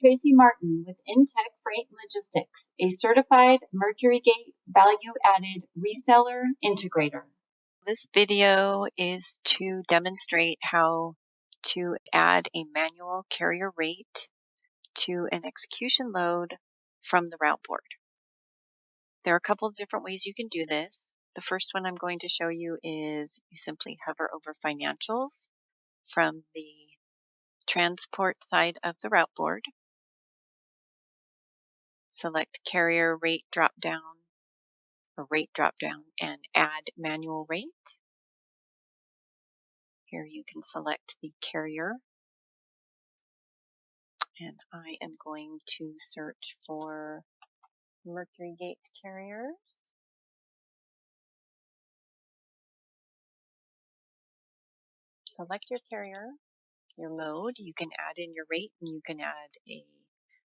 Traci Martin with Intech Freight Logistics, a certified MercuryGate value-added reseller integrator. This video is to demonstrate how to add a manual carrier rate to an execution load from the route board. There are a couple of different ways you can do this. The first one I'm going to show you is you simply hover over financials from the transport side of the route board. Select carrier rate drop-down or rate drop-down and add manual rate. Here you can select the carrier, and I am going to search for MercuryGate carriers. Select your carrier, your mode. You can add in your rate, and you can add a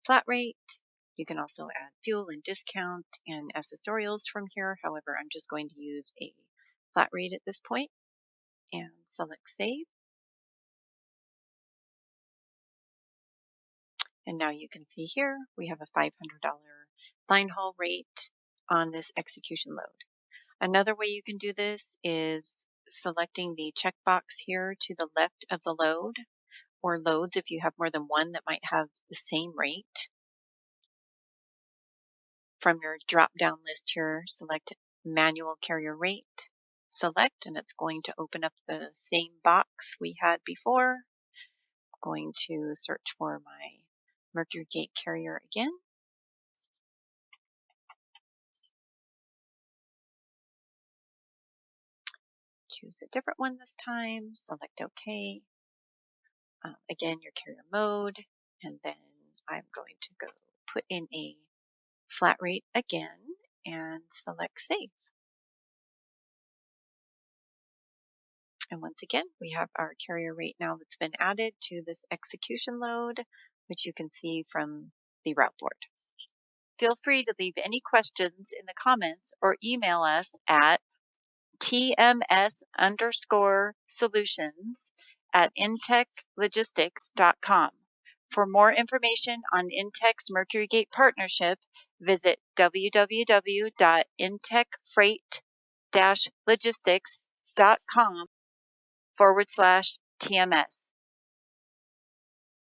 flat rate. You can also add fuel and discount and accessorials from here. However, I'm just going to use a flat rate at this point and select save. And now you can see here we have a $500 line haul rate on this execution load. Another way you can do this is selecting the checkbox here to the left of the load, or loads if you have more than one that might have the same rate. From your drop-down list here, select manual carrier rate, select, and it's going to open up the same box we had before. I'm going to search for my MercuryGate carrier again. Choose a different one this time, select OK. Again, your carrier mode, and then I'm going to go put in a flat rate again and select save. And once again, we have our carrier rate now that's been added to this execution load, which you can see from the route board. Feel free to leave any questions in the comments or email us at tms_solutions@intechlogistics.com. For more information on Intech's MercuryGate partnership, visit www.intechfreight-logistics.com/TMS.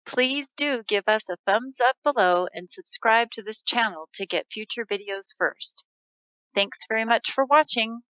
Please do give us a thumbs up below and subscribe to this channel to get future videos first. Thanks very much for watching.